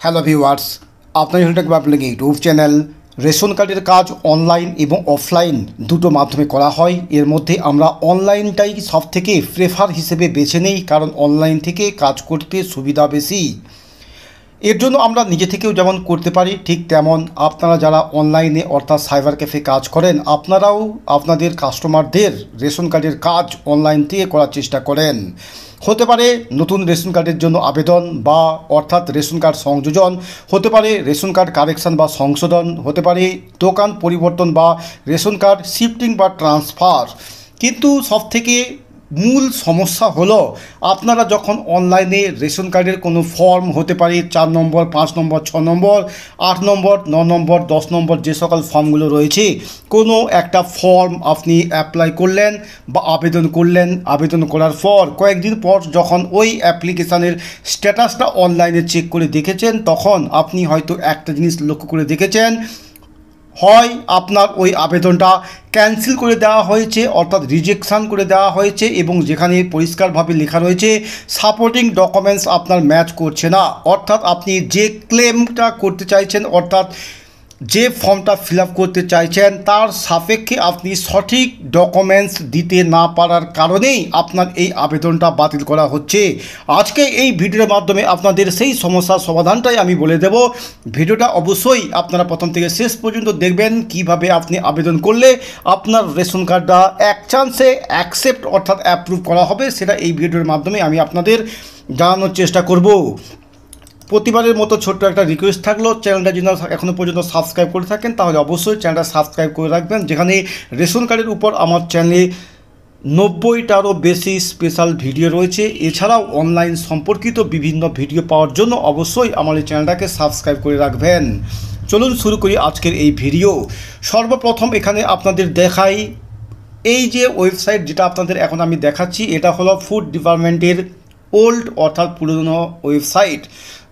Hello viewers, আপনার হলটাকে আপনার YouTube channel. Ration কার্ডের কাজ অনলাইন এবং অফলাইন দুটো মাধ্যমে করা হয়। এর মধ্যে আমরা অনলাইনটাই সব থেকে প্রেফার হিসেবে বেছে নেই, কারণ অনলাইন থেকে কাজ করতে সুবিধা বেশি। এর জন্য আমরা নিজে থেকেও যেমন করতে পারি, ঠিক তেমন আপনারা যারা অনলাইনে অর্থাৎ সাইবার ক্যাফে কাজ করেন, আপনারাও আপনাদের কাস্টমারদের রেশন কার্ডের কাজ অনলাইন থেকে করার চেষ্টা করেন। হতে পারে নতুন রেশন কার্ডের জন্য আবেদন বা অর্থাৎ রেশন কার্ড সংযোজন, হতে পারে রেশন কার্ড কারেকশান বা সংশোধন, হতে পারে দোকান পরিবর্তন বা রেশন কার্ড শিফটিং বা ট্রান্সফার। কিন্তু সবথেকে মূল সমস্যা হলো, আপনারা যখন অনলাইনে রেশন কার্ডের কোনো ফর্ম, হতে পারে 4 নম্বর, 5 নম্বর, 6 নম্বর, 8 নম্বর, 9 নম্বর, 10 নম্বর যে সকল ফর্মগুলো রয়েছে, কোনো একটা ফর্ম আপনি অ্যাপ্লাই করলেন বা আবেদন করলেন, আবেদন করার পর কয়েকদিন পর যখন ওই অ্যাপ্লিকেশানের স্ট্যাটাসটা অনলাইনে চেক করে দেখেছেন, তখন আপনি হয়তো একটা জিনিস লক্ষ্য করে দেখেছেন, হয় আপনার ওই আবেদনটা ক্যান্সেল করে দেওয়া হয়েছে অর্থাৎ রিজেকশান করে দেওয়া হয়েছে, এবং যেখানে পরিষ্কারভাবে লেখা রয়েছে সাপোর্টিং ডকুমেন্টস আপনার ম্যাচ করছে না, অর্থাৎ আপনি যে ক্লেমটা করতে চাইছেন অর্থাৎ যে ফর্মটা ফিল আপ করতে চাইছেন তার সাপেক্ষে আপনি সঠিক ডকুমেন্টস দিতে না পারার কারণেই আপনার এই আবেদনটা বাতিল করা হচ্ছে। আজকে এই ভিডিওর মাধ্যমে আপনাদের সেই সমস্যার সমাধানটাই আমি বলে দেব। ভিডিওটা অবশ্যই আপনারা প্রথম থেকে শেষ পর্যন্ত দেখবেন, কিভাবে আপনি আবেদন করলে আপনার রেশন কার্ডটা এক চান্সে অ্যাকসেপ্ট অর্থাৎ অ্যাপ্রুভ করা হবে, সেটা এই ভিডিওর মাধ্যমে আমি আপনাদের জানানোর চেষ্টা করব। প্রতিবারের মতো ছোট্ট একটা রিকোয়েস্ট থাকলো, চ্যানেলটা যদি এখনও পর্যন্ত সাবস্ক্রাইব করে থাকেন তাহলে অবশ্যই চ্যানেলটা সাবস্ক্রাইব করে রাখবেন, যেখানে রেশন কার্ডের উপর আমার চ্যানেলে 90টারও বেশি স্পেশাল ভিডিও রয়েছে। এছাড়াও অনলাইন সম্পর্কিত বিভিন্ন ভিডিও পাওয়ার জন্য অবশ্যই আমার এই চ্যানেলটাকে সাবস্ক্রাইব করে রাখবেন। চলুন শুরু করি আজকের এই ভিডিও। সর্বপ্রথম এখানে আপনাদের দেখাই, এই যে ওয়েবসাইট যেটা আপনাদের এখন আমি দেখাচ্ছি, এটা হলো ফুড ডিপার্টমেন্টের ওল্ড অর্থাৎ পুরনো ওয়েবসাইট।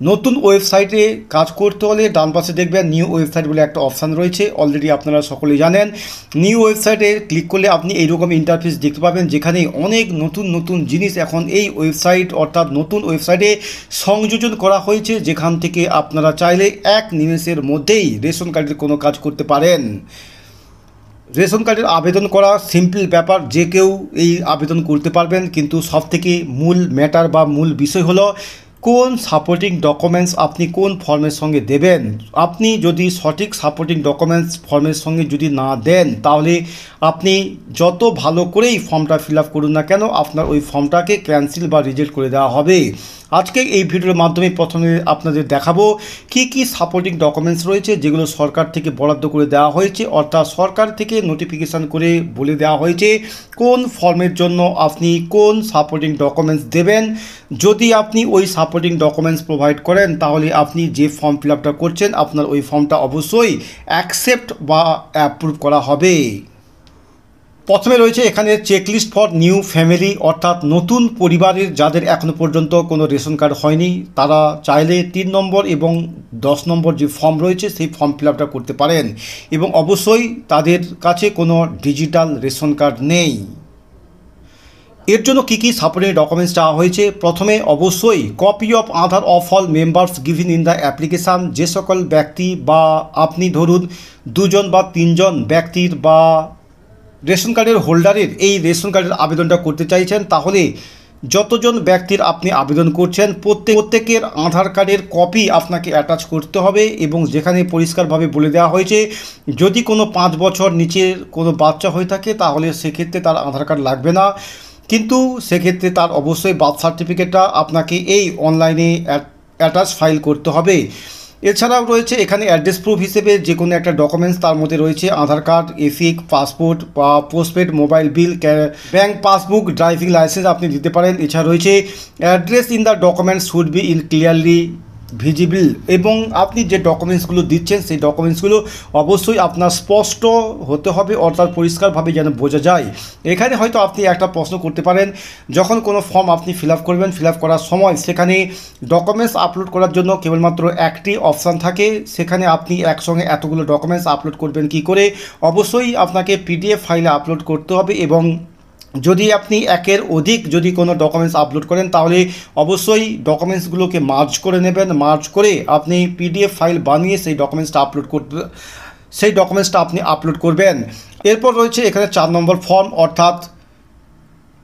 নতুন ওয়েবসাইটে কাজ করতে হলে ডান পাশে দেখবেন নিউ ওয়েবসাইট বলে একটা অপশান রয়েছে, অলরেডি আপনারা সকলেই জানেন। নিউ ওয়েবসাইটে ক্লিক করলে আপনি এইরকম ইন্টারফেস দেখতে পাবেন, যেখানে অনেক নতুন নতুন জিনিস এখন এই ওয়েবসাইট অর্থাৎ নতুন ওয়েবসাইটে সংযোজন করা হয়েছে, যেখান থেকে আপনারা চাইলে এক নিমেষের মধ্যেই রেশন কার্ডের কোনো কাজ করতে পারেন। রেশন কার্ডের আবেদন করা সিম্পল ব্যাপার, যে কেউ এই আবেদন করতে পারবেন, কিন্তু সবথেকে মূল ম্যাটার বা মূল বিষয় হলো কোন সাপোর্টিং ডকুমেন্টস আপনি কোন ফর্মের সঙ্গে দেবেন। আপনি যদি সঠিক সাপোর্টিং ডকুমেন্টস ফর্মের সঙ্গে যদি না দেন, তাহলে আপনি যত ভালো করেই ফর্মটা ফিল আপ করুন না কেন, আপনার ওই ফর্মটাকে ক্যান্সেল বা রিজেক্ট করে দেওয়া হবে। আজকে এই ভিডিওর মাধ্যমে প্রথমে আপনাদের দেখাবো কি কি সাপোর্টিং ডকুমেন্টস রয়েছে, যেগুলো সরকার থেকে বরাদ্দ করে দেওয়া হয়েছে, অর্থাৎ সরকার থেকে নোটিফিকেশান করে বলে দেওয়া হয়েছে কোন ফর্মের জন্য আপনি কোন সাপোর্টিং ডকুমেন্টস দেবেন। যদি আপনি ওই সাপোর্টিং ডকুমেন্টস প্রোভাইড করেন, তাহলে আপনি যে ফর্ম ফিল আপটা করছেন আপনার ওই ফর্মটা অবশ্যই অ্যাকসেপ্ট বা অ্যাপ্রুভ করা হবে। প্রথমে রয়েছে এখানে চেকলিস্ট ফর নিউ ফ্যামিলি, অর্থাৎ নতুন পরিবারের যাদের এখনও পর্যন্ত কোনো রেশন কার্ড হয়নি, তারা চাইলে 3 নম্বর এবং 10 নম্বর যে ফর্ম রয়েছে সেই ফর্ম ফিল আপটা করতে পারেন, এবং অবশ্যই তাদের কাছে কোনো ডিজিটাল রেশন কার্ড নেই। এর জন্য কী কী সাপোর্টিং ডকুমেন্টস চাওয়া হয়েছে, প্রথমে অবশ্যই copy of Aadhaar of all members given in the application. যে সকল ব্যক্তি বা আপনি ধরুন 2 জন বা 3 জন ব্যক্তির বা রেশন কার্ডের হোল্ডারের এই রেশন কার্ডের আবেদনটা করতে চাইছেন, তাহলে যতজন ব্যক্তির আপনি আবেদন করছেন প্রত্যেকের আধার কার্ডের কপি আপনাকে অ্যাটাচ করতে হবে, এবং যেখানে পরিষ্কারভাবে বলে দেওয়া হয়েছে যদি কোনো 5 বছর নিচের কোনো বাচ্চা হয়ে থাকে তাহলে সেক্ষেত্রে তার আধার কার্ড লাগবে না, কিন্তু সেক্ষেত্রে তার অবশ্যই বার্থ সার্টিফিকেটটা আপনাকে এই অনলাইনে অ্যাটাচ ফাইল করতে হবে। এছাড়াও রয়েছে এখানে অ্যাড্রেস প্রুফ হিসেবে যে কোনো একটা ডকুমেন্টস, তার মধ্যে রয়েছে আধার কার্ড, এফিক, পাসপোর্ট বা পোস্টপেড মোবাইল বিল, ব্যাঙ্ক পাসবুক, ড্রাইভিং লাইসেন্স আপনি দিতে পারেন। এছাড়া রয়েছে address in the documents should be in clearly visible, এবং আপনি যে ডকুমেন্টসগুলো দিচ্ছেন সেই ডকুমেন্টসগুলো অবশ্যই আপনার স্পষ্ট হতে হবে, অর্থাৎ পরিষ্কারভাবে যেন বোঝা যায়। এখানে হয়তো আপনি একটা প্রশ্ন করতে পারেন, যখন কোনো ফর্ম আপনি ফিল আপ করবেন, ফিল আপ করার সময় সেখানে ডকুমেন্টস আপলোড করার জন্য কেবলমাত্র একটি অপশান থাকে, সেখানে আপনি একসঙ্গে এতগুলো ডকুমেন্টস আপলোড করবেন কি করে। অবশ্যই আপনাকে পিডিএফ ফাইলে আপলোড করতে হবে, এবং যদি আপনি একের অধিক যদি কোনো ডকুমেন্টস আপলোড করেন তাহলে অবশ্যই ডকুমেন্টসগুলোকে মার্জ করে নেবেন। মার্জ করে আপনি পিডিএফ ফাইল বানিয়ে সেই ডকুমেন্টসটা আপনি আপলোড করবেন। এরপর রয়েছে এখানে 4 নম্বর ফর্ম, অর্থাৎ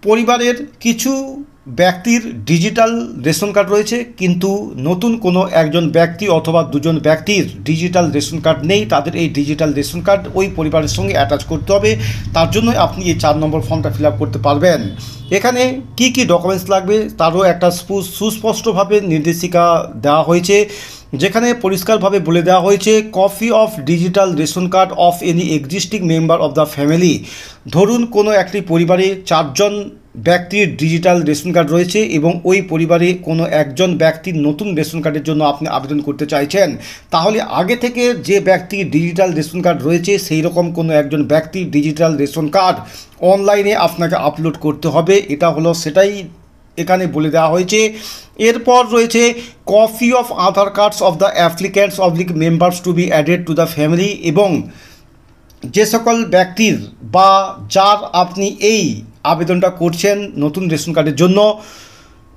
পরিবারের কিছু ব্যক্তির ডিজিটাল রেশন কার্ড রয়েছে কিন্তু নতুন কোনো একজন ব্যক্তি অথবা দুজন ব্যক্তির ডিজিটাল রেশন কার্ড নেই, তাদের এই ডিজিটাল রেশন কার্ড ওই পরিবারের সঙ্গে অ্যাটাচ করতে হবে। তার জন্য আপনি এই 4 নম্বর ফর্মটা ফিল আপ করতে পারবেন। এখানে কি কি ডকুমেন্টস লাগবে তারও একটা সুস্পষ্টভাবে নির্দেশিকা দেওয়া হয়েছে, যেখানে পরিষ্কারভাবে বলে দেওয়া হয়েছে copy of digital ration card of any existing member of the family. ধরুন কোনো একটি পরিবারে 4 জন ব্যক্তির ডিজিটাল রেশন কার্ড রয়েছে এবং ওই পরিবারে কোনো একজন ব্যক্তির নতুন রেশন কার্ডের জন্য আপনি আবেদন করতে চাইছেন, তাহলে আগে থেকে যে ব্যক্তির ডিজিটাল রেশন কার্ড রয়েছে সেই রকম কোনো একজন ব্যক্তির ডিজিটাল রেশন কার্ড অনলাইনে আপনাকে আপলোড করতে হবে। এটা হলো সেটাই এখানে বলে দেওয়া হয়েছে। এরপর রয়েছে copy of Aadhaar cards of the applicants oblique members two be added to the family, এবং যে সকল ব্যক্তির বা যার আপনি এই আবেদনটা করছেন নতুন রেশন কার্ডের জন্য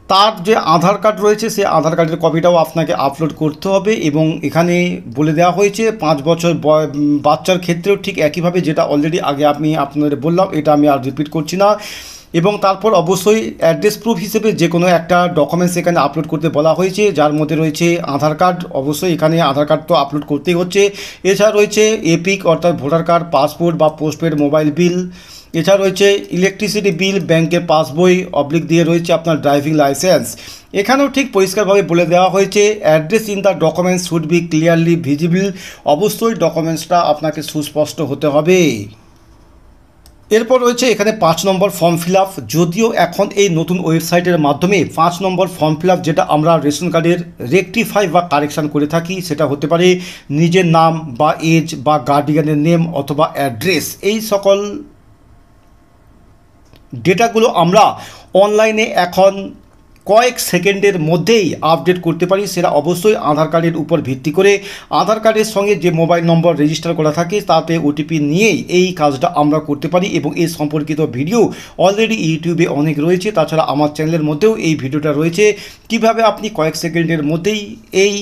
তার যে আধার কার্ড রয়েছে সেই আধার কার্ডের কপিটাও আপনাকে আপলোড করতে হবে। এবং এখানে বলে দেওয়া হয়েছে 5 বছর বাচ্চার ক্ষেত্রেও ঠিক একইভাবে, যেটা অলরেডি আগে আমি আপনাদের বললাম, এটা আমি আর রিপিট করছি না। এবং তারপর অবশ্যই অ্যাড্রেস প্রুফ হিসেবে যে কোনো একটা ডকুমেন্টস এখানে আপলোড করতে বলা হয়েছে, যার মধ্যে রয়েছে আধার কার্ড। অবশ্যই এখানে আধার কার্ড তো আপলোড করতেই হচ্ছে। এছাড়া রয়েছে এপিক অর্থাৎ ভোটার কার্ড, পাসপোর্ট বা পোস্টপেড মোবাইল বিল। এছাড়া রয়েছে ইলেকট্রিসিটি বিল, ব্যাংকের পাসবই, অবলিক দিয়ে রয়েছে আপনার ড্রাইভিং লাইসেন্স। এখানেও ঠিক পরিষ্কারভাবে বলে দেওয়া হয়েছে address in the documents should be clearly visible. অবশ্যই ডকুমেন্টসটা আপনাকে সুস্পষ্ট হতে হবে। এরপর রয়েছে এখানে 5 নম্বর ফর্ম ফিল আপ। যদিও এখন এই নতুন ওয়েবসাইটের মাধ্যমে 5 নম্বর ফর্ম ফিল আপ যেটা আমরা রেশন কার্ডের রেকটিফাই বা কারেকশান করে থাকি, সেটা হতে পারে নিজের নাম বা এজ বা গার্ডিয়ানের নেম অথবা অ্যাড্রেস, এই সকল ডেটাগুলো আমরা অনলাইনে এখন কয়েক সেকেন্ডের মধ্যেই আপডেট করতে পারি। সেটা অবশ্যই আধার কার্ডের উপর ভিত্তি করে, আধার কার্ডের সঙ্গে যে মোবাইল নম্বর রেজিস্টার করা থাকে তাতে ওটিপি নিয়েই এই কাজটা আমরা করতে পারি। এবং এই সম্পর্কিত ভিডিও অলরেডি ইউটিউবে অনেক রয়েছে, তাছাড়া আমার চ্যানেলের মধ্যেও এই ভিডিওটা রয়েছে, কিভাবে আপনি কয়েক সেকেন্ডের মধ্যেই এই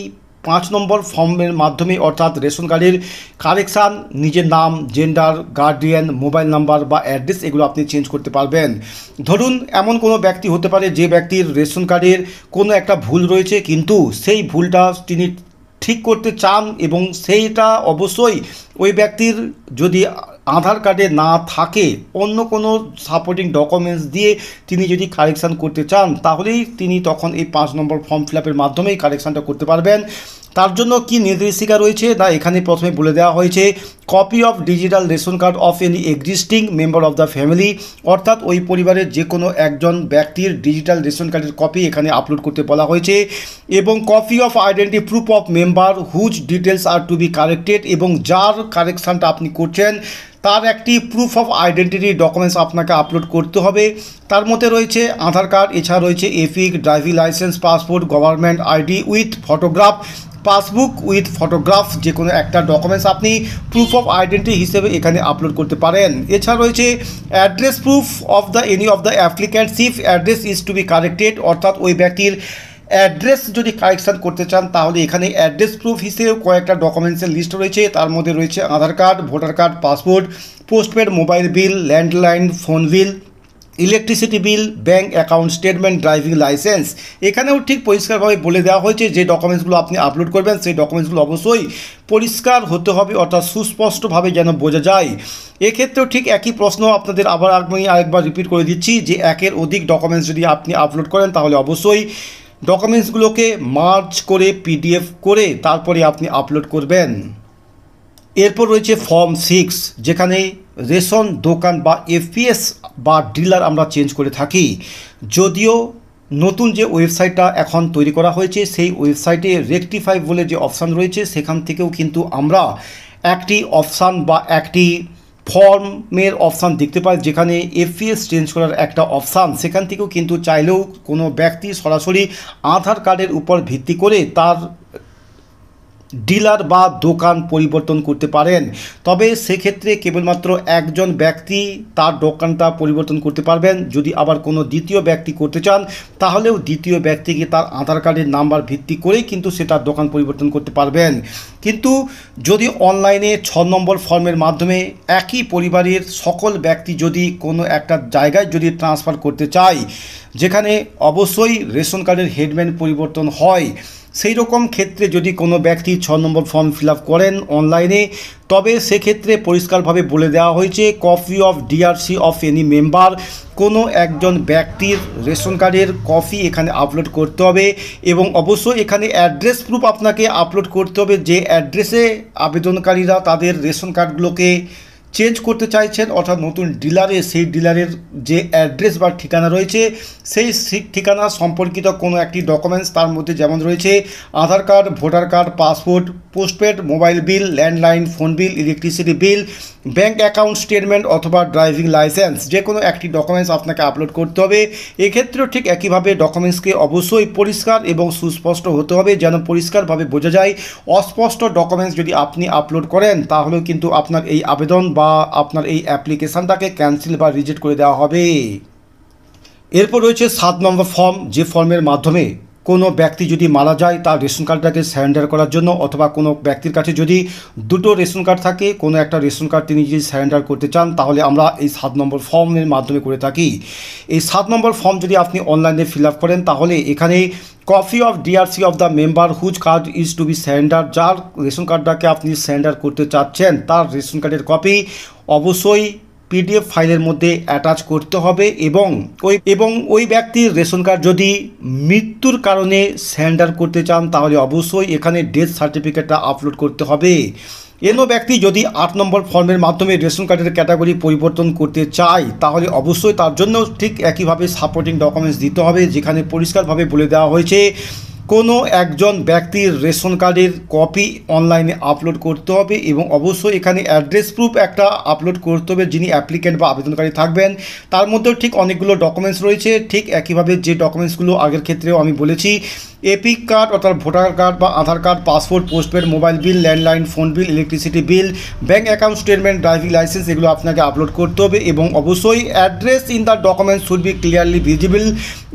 5 নম্বর ফর্মের মাধ্যমে অর্থাৎ রেশন কার্ডের কারেকশান, নিজের নাম, জেন্ডার, গার্ডিয়ান, মোবাইল নাম্বার বা অ্যাড্রেস এগুলো আপনি চেঞ্জ করতে পারবেন। ধরুন এমন কোনো ব্যক্তি হতে পারে যে ব্যক্তির রেশন কার্ডের কোনো একটা ভুল রয়েছে, কিন্তু সেই ভুলটা তিনি ঠিক করতে চান এবং সেইটা অবশ্যই ওই ব্যক্তির যদি আধার কার্ডে না থাকে অন্য কোনো সাপোর্টিং ডকুমেন্টস দিয়ে তিনি যদি কারেকশান করতে চান, তাহলেই তিনি তখন এই 5 নম্বর ফর্ম ফিল আপের মাধ্যমেই কারেকশানটা করতে পারবেন। তার জন্য কি নির্দেশিকা রয়েছে না, এখানে প্রথমে বলে দেওয়া হয়েছে copy of digital ration card of any existing member of the family, অর্থাৎ ওই পরিবারের যে কোনো একজন ব্যক্তির ডিজিটাল রেশন কার্ডের কপি এখানে আপলোড করতে বলা হয়েছে। এবং copy of identity proof of member whose details are to be corrected, এবং যার কারেকশানটা আপনি করছেন তার একটি প্রুফ অফ আইডেন্টিটি ডকুমেন্টস আপনাকে আপলোড করতে হবে। তার মধ্যে রয়েছে আধার কার্ড, এছাড়া রয়েছে EPIC, driving licence, passport, government ID with photograph, passbook with photograph, যে কোনো একটা ডকুমেন্টস আপনি প্রুফ অফ আইডেন্টিটি হিসেবে এখানে আপলোড করতে পারেন। এছাড়া রয়েছে address proof of the any of the applicants if address is to be corrected, অর্থাৎ ওই ব্যক্তির অ্যাড্রেস যদি কারেকশান করতে চান তাহলে এখানে অ্যাড্রেস প্রুফ হিসেবে কয়েকটা ডকুমেন্টসের লিস্ট রয়েছে। তার মধ্যে রয়েছে Aadhaar card, voter card, passport, postpaid mobile bill, landline phone bill, electricity bill, bank account statement, driving licence. এখানেও ঠিক পরিষ্কারভাবে বলে দেওয়া হয়েছে যে ডকুমেন্টসগুলো আপনি আপলোড করবেন সেই ডকুমেন্টসগুলো অবশ্যই পরিষ্কার হতে হবে, অর্থাৎ সুস্পষ্টভাবে যেন বোঝা যায়। এক্ষেত্রেও ঠিক একই প্রশ্ন আপনাদের আমি আরেকবার রিপিট করে দিচ্ছি যে একের অধিক ডকুমেন্টস যদি আপনি আপলোড করেন তাহলে অবশ্যই ডকুমেন্টসগুলোকে মার্জ করে পিডিএফ করে তারপরে আপনি আপলোড করবেন। এরপর রয়েছে ফর্ম 6, যেখানে রেশন দোকান বা এফপিএস বা ডিলার আমরা চেঞ্জ করে থাকি। যদিও নতুন যে ওয়েবসাইটটা এখন তৈরি করা হয়েছে সেই ওয়েবসাইটে রেকটিফাই বলে যে অপশান রয়েছে সেখান থেকেও কিন্তু আমরা একটি অপশান বা একটি ফর্মের অপশান দেখতে পাই, যেখানে এফপিএস চেঞ্জ করার একটা অপশান, সেখান থেকেও কিন্তু চাইলেও কোনো ব্যক্তি সরাসরি আধার কার্ডের উপর ভিত্তি করে তার ডিলার বা দোকান পরিবর্তন করতে পারেন। তবে সেক্ষেত্রে কেবলমাত্র একজন ব্যক্তি তার দোকানটা পরিবর্তন করতে পারবেন। যদি আবার কোনো দ্বিতীয় ব্যক্তি করতে চান তাহলেও দ্বিতীয় ব্যক্তিকে তার আধার কার্ডের নাম্বার ভিত্তি করেই কিন্তু সে তার দোকান পরিবর্তন করতে পারবেন। কিন্তু যদি অনলাইনে 6 নম্বর ফর্মের মাধ্যমে একই পরিবারের সকল ব্যক্তি যদি কোনো একটা জায়গায় যদি ট্রান্সফার করতে চায়, যেখানে অবশ্যই রেশন কার্ডের হেডম্যান পরিবর্তন হয়, সেই রকম ক্ষেত্রে যদি কোনো ব্যক্তি 6 নম্বর ফর্ম ফিল আপ করেন অনলাইনে, তবে সেক্ষেত্রে পরিষ্কারভাবে বলে দেওয়া হয়েছে copy of DRC of any member, কোনো একজন ব্যক্তির রেশন কার্ডের কপি এখানে আপলোড করতে হবে এবং অবশ্যই এখানে অ্যাড্রেস প্রুফ আপনাকে আপলোড করতে হবে। যে অ্যাড্রেসে আবেদনকারীরা তাদের রেশন কার্ডগুলোকে চেঞ্জ করতে চাইছেন, অর্থাৎ নতুন ডিলারে সেই ডিলারের যে অ্যাড্রেস বা ঠিকানা রয়েছে সেই ঠিকানা সম্পর্কিত কোনো একটি ডকুমেন্টস, তার মধ্যে যেমন রয়েছে Aadhaar card, voter card, passport, postpaid mobile bill, landline phone bill, electricity bill, bank account statement অথবা ড্রাইভিং লাইসেন্স, যে কোনো একটি ডকুমেন্টস আপনাকে আপলোড করতে হবে। এক্ষেত্রেও ঠিক একইভাবে ডকুমেন্টসকে অবশ্যই পরিষ্কার এবং সুস্পষ্ট হতে হবে, যেন পরিষ্কারভাবে বোঝা যায়। অস্পষ্ট ডকুমেন্টস যদি আপনি আপলোড করেন তাহলেও কিন্তু আপনার এই আবেদন বা আপনার এই অ্যাপ্লিকেশানটাকে ক্যান্সেল বা রিজেক্ট করে দেওয়া হবে। এরপর রয়েছে 7 নম্বর ফর্ম, যে ফর্মের মাধ্যমে কোনো ব্যক্তি যদি মারা যায় তার রেশন কার্ডটাকে সারেন্ডার করার জন্য, অথবা কোনো ব্যক্তির কাছে যদি দুটো রেশন কার্ড থাকে, কোনো একটা রেশন কার্ড তিনি যদি সারেন্ডার করতে চান, তাহলে আমরা এই 7 নম্বর ফর্মের মাধ্যমে করে থাকি। এই 7 নম্বর ফর্ম যদি আপনি অনলাইনে ফিল আপ করেন তাহলে এখানে copy of DRC of the member whose card is to be surrender, যার রেশন কার্ডটাকে আপনি সারেন্ডার করতে চাচ্ছেন তার রেশন কার্ডের কপি অবশ্যই পিডিএফ ফাইলের মধ্যে অ্যাটাচ করতে হবে এবং ওই ব্যক্তির রেশন কার্ড যদি মৃত্যুর কারণে সারেন্ডার করতে চান তাহলে অবশ্যই এখানে ডেথ সার্টিফিকেটটা আপলোড করতে হবে। এনো ব্যক্তি যদি 8 নম্বর ফর্মের মাধ্যমে রেশন কার্ডের ক্যাটাগরি পরিবর্তন করতে চায় তাহলে অবশ্যই তার জন্য ঠিক একইভাবে সাপোর্টিং ডকুমেন্টস দিতে হবে, যেখানে পরিষ্কারভাবে বলে দেওয়া হয়েছে কোনো একজন ব্যক্তির রেশন কার্ডের কপি অনলাইনে আপলোড করতে হবে এবং অবশ্যই এখানে অ্যাড্রেস প্রুফ একটা আপলোড করতে হবে যিনি অ্যাপ্লিকেন্ট বা আবেদনকারী থাকবেন। তার মধ্যেও ঠিক অনেকগুলো ডকুমেন্টস রয়েছে, ঠিক একইভাবে যে ডকুমেন্টসগুলো আগের ক্ষেত্রেও আমি বলেছি, এপিক কার্ড অর্থাৎ ভোটার কার্ড বা Aadhaar card, passport, postpaid mobile bill, landline phone bill, electricity bill, bank account statement, driving licence, এগুলো আপনাকে আপলোড করতে হবে এবং অবশ্যই address in the documents should be clearly visible,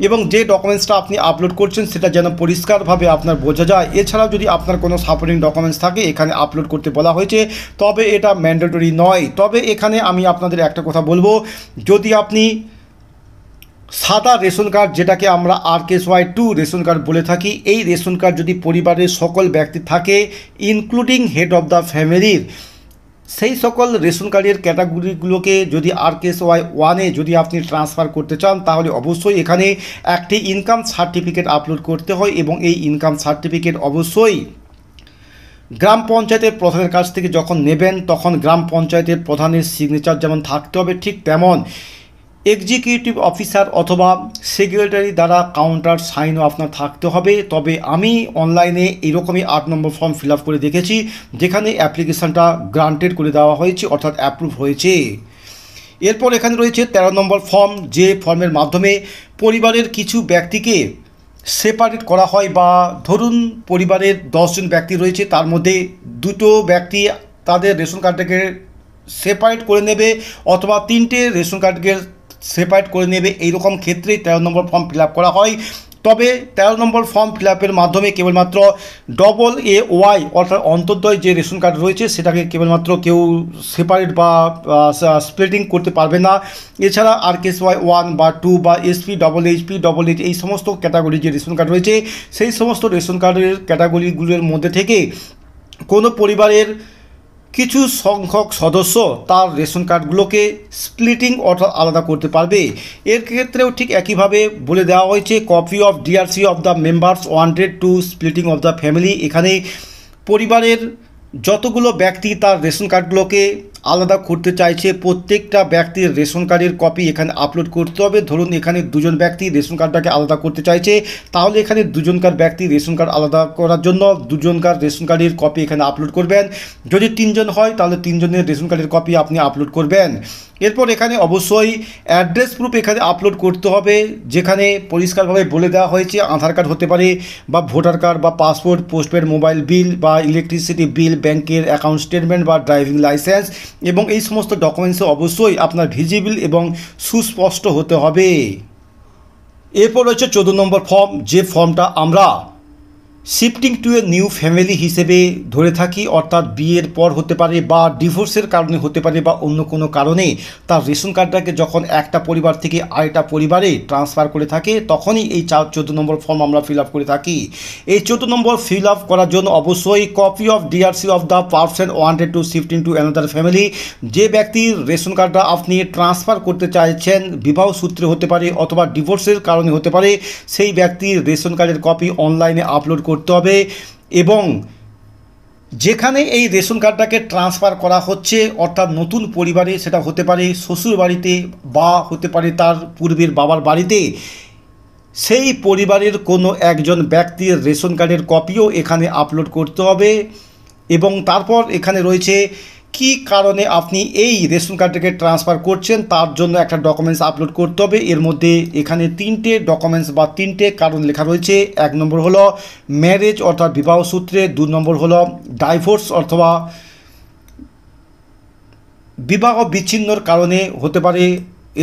এবং যে ডকুমেন্টসটা আপনি আপলোড করছেন সেটা যেন পরিষ্কারভাবে আপনার বোঝা যায়। এছাড়াও যদি আপনার কোনো সাপোর্টিং ডকুমেন্টস থাকে এখানে আপলোড করতে বলা হয়েছে, তবে এটা ম্যান্ডেটরি নয়। তবে এখানে আমি আপনাদের একটা কথা বলবো, যদি আপনি সাদা রেশন কার্ড, যেটাকে আমরা RKSY2 রেশন কার্ড বলে থাকি, এই রেশন কার্ড যদি পরিবারের সকল ব্যক্তি থাকে ইনক্লুডিং হেড অফ দ্য ফ্যামিলির, সেই সকল রেশন কার্ডের ক্যাটাগরিগুলোকে যদি RKSY1-এ যদি আপনি ট্রান্সফার করতে চান তাহলে অবশ্যই এখানে একটি ইনকাম সার্টিফিকেট আপলোড করতে হয় এবং এই ইনকাম সার্টিফিকেট অবশ্যই গ্রাম পঞ্চায়েতের প্রধানের কাছ থেকে যখন নেবেন তখন গ্রাম পঞ্চায়েতের প্রধানের সিগনেচার যেমন থাকতে হবে, ঠিক তেমন এক্সিকিউটিভ অফিসার অথবা সেক্রেটারি দ্বারা কাউন্টার সাইনও আপনার থাকতে হবে। তবে আমি অনলাইনে এরকমই 8 নম্বর ফর্ম ফিল আপ করে দেখেছি, যেখানে অ্যাপ্লিকেশানটা গ্রান্টেড করে দেওয়া হয়েছে, অর্থাৎ অ্যাপ্রুভ হয়েছে। এরপর এখানে রয়েছে 13 নম্বর ফর্ম, যে ফর্মের মাধ্যমে পরিবারের কিছু ব্যক্তিকে সেপারেট করা হয়, বা ধরুন পরিবারের 10 জন ব্যক্তি রয়েছে, তার মধ্যে দুটো ব্যক্তি তাদের রেশন কার্ডটাকে সেপারেট করে নেবে অথবা 3টে রেশন কার্ডকে সেপারেট করে নেবে, এইরকম ক্ষেত্রে 13 নম্বর ফর্ম ফিল আপ করা হয়। তবে 13 নম্বর ফর্ম ফিল আপের মাধ্যমে কেবলমাত্র AAY অর্থাৎ অন্তর্দয় যে রেশন কার্ড রয়েছে সেটাকে কেবলমাত্র কেউ সেপারেট বা স্প্লিটিং করতে পারবে না। এছাড়া RKSY1 বা 2 বা SP HH এই সমস্ত ক্যাটাগরি যে রেশন কার্ড রয়েছে সেই সমস্ত রেশন কার্ডের ক্যাটাগরিগুলোর মধ্যে থেকে কোনো পরিবারের কিছু সংখ্যক সদস্য তার রেশন কার্ডগুলোকে স্প্লিটিং অর্থাৎ আলাদা করতে পারবে। এর ক্ষেত্রেও ঠিক একইভাবে বলে দেওয়া হয়েছে copy of DRC of the members wanted to splitting of the family. এখানে পরিবারের যতগুলো ব্যক্তি তার রেশন কার্ডগুলোকে আলাদা করতে চাইছে প্রত্যেকটা ব্যক্তির রেশন কার্ডের কপি এখানে আপলোড করতে হবে। ধরুন এখানে 2 জন ব্যক্তি রেশন কার্ডটাকে আলাদা করতে চাইছে, তাহলে এখানে 2 জনকার ব্যক্তি রেশন কার্ড আলাদা করার জন্য 2 জনকার রেশন কার্ডের কপি এখানে আপলোড করবেন। যদি 3 জন হয় তাহলে 3 জনের রেশন কার্ডের কপি আপনি আপলোড করবেন। এরপর এখানে অবশ্যই অ্যাড্রেস প্রুফ এখানে আপলোড করতে হবে, যেখানে পরিষ্কারভাবে বলে দেওয়া হয়েছে আধার কার্ড হতে পারে বা ভোটার কার্ড বা পাসপোর্ট, পোস্টপেড মোবাইল বিল বা ইলেকট্রিসিটি বিল, ব্যাংকের অ্যাকাউন্ট স্টেটমেন্ট বা ড্রাইভিং লাইসেন্স, এবং এই সমস্ত ডকুমেন্টসে অবশ্যই আপনার ভিজিবল এবং সুস্পষ্ট হতে হবে। এরপর রয়েছে 14 নম্বর ফর্ম, যে ফর্মটা আমরা shifting to a new family হিসেবে ধরে থাকি, অর্থাৎ বিয়ের পর হতে পারে বা ডিভোর্সের কারণে হতে পারে বা অন্য কোনো কারণে তার রেশন কার্ডটাকে যখন একটা পরিবার থেকে আরেকটা পরিবারে ট্রান্সফার করে থাকে তখনই এই 14 নম্বর ফর্ম আমরা ফিল আপ করে থাকি। এই 14 নম্বর ফিল আপ করার জন্য অবশ্যই copy of DRC of the person wanted to shifting to another family, যে ব্যক্তির রেশন কার্ডটা আপনি ট্রান্সফার করতে চাইছেন, বিবাহ সূত্রে হতে পারে অথবা ডিভোর্সের কারণে হতে পারে, সেই ব্যক্তির রেশন কার্ডের কপি অনলাইনে আপলোড করতে হবে। এবং যেখানে এই রেশন কার্ডটাকে ট্রান্সফার করা হচ্ছে অর্থাৎ নতুন পরিবারে, সেটা হতে পারে শ্বশুর বাড়িতে বা হতে পারে তার পূর্বের বাবার বাড়িতে, সেই পরিবারের কোনো একজন ব্যক্তির রেশন কার্ডের কপিও এখানে আপলোড করতে হবে। এবং তারপর এখানে রয়েছে কী কারণে আপনি এই রেশন কার্ডটাকে ট্রান্সফার করছেন তার জন্য একটা ডকুমেন্টস আপলোড করতে হবে। এর মধ্যে এখানে 3টে ডকুমেন্টস বা 3টে কারণ লেখা রয়েছে। 1 নম্বর হলো ম্যারেজ অর্থাৎ বিবাহ সূত্রে, 2 নম্বর হলো ডাইভোর্স অথবা বিবাহ বিচ্ছিন্নর কারণে হতে পারে,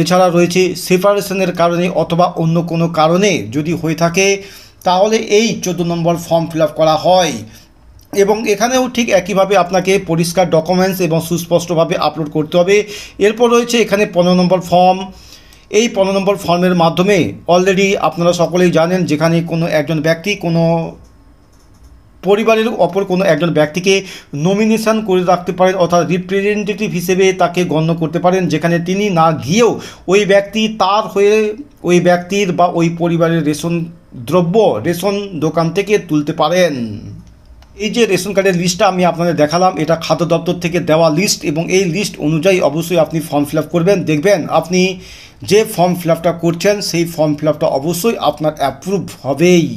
এছাড়া রয়েছে সেপারেশনের কারণে অথবা অন্য কোনো কারণে যদি হয়ে থাকে তাহলে এই 14 নম্বর ফর্ম ফিল আপ করা হয়। এবং এখানেও ঠিক একইভাবে আপনাকে পরিষ্কার ডকুমেন্টস এবং সুস্পষ্টভাবে আপলোড করতে হবে। এরপর রয়েছে এখানে 15 নম্বর ফর্ম। এই 15 নম্বর ফর্মের মাধ্যমে অলরেডি আপনারা সকলেই জানেন, যেখানে কোনো একজন ব্যক্তি কোনো পরিবারের অপর কোনো একজন ব্যক্তিকে নমিনেশন করে রাখতে পারেন অর্থাৎ রিপ্রেজেন্টেটিভ হিসেবে তাকে গণ্য করতে পারেন, যেখানে তিনি না গিয়েও ওই ব্যক্তি তার হয়ে ওই ব্যক্তির বা ওই পরিবারের রেশন দ্রব্য রেশন দোকান থেকে তুলতে পারেন। এই যে রেশন কার্ডের লিস্টটা আমি আপনাদের দেখালাম, এটা খাদ্য দপ্তর থেকে দেওয়া লিস্ট, এবং এই লিস্ট অনুযায়ী অবশ্যই আপনি ফর্ম ফিল আপ করবেন। দেখবেন আপনি যে ফর্ম ফিল আপটা করছেন সেই ফর্ম ফিল আপটা অবশ্যই আপনার অ্যাপ্রুভ হবেই।